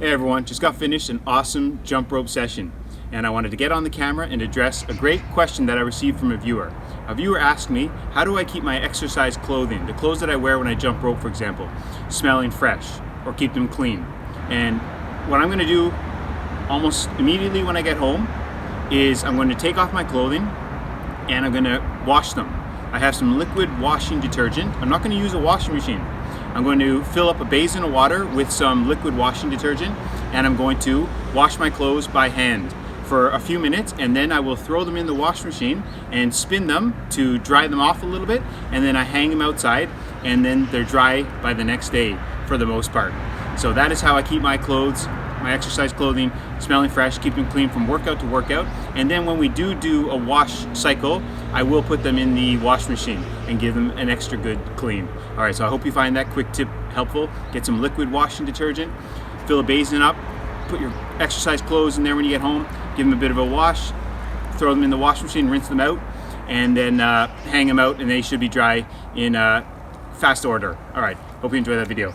Hey everyone, just got finished an awesome jump rope session, and I wanted to get on the camera and address a great question that I received from a viewer. A viewer asked me, how do I keep my exercise clothing, the clothes that I wear when I jump rope for example, smelling fresh or keep them clean? And what I'm going to do almost immediately when I get home is I'm going to take off my clothing and I'm going to wash them. I have some liquid washing detergent. I'm not going to use a washing machine. I'm going to fill up a basin of water with some liquid washing detergent, and I'm going to wash my clothes by hand for a few minutes, and then I will throw them in the wash machine and spin them to dry them off a little bit, and then I hang them outside, and then they're dry by the next day for the most part. So that is how I keep my clothes, my exercise clothing, smelling fresh, keep them clean from workout to workout. And then when we do a wash cycle, I will put them in the wash machine and give them an extra good clean. All right, so I hope you find that quick tip helpful. Get some liquid washing detergent, fill a basin up, put your exercise clothes in there when you get home, give them a bit of a wash, throw them in the wash machine, rinse them out, and then hang them out, and they should be dry in fast order. All right, hope you enjoy that video.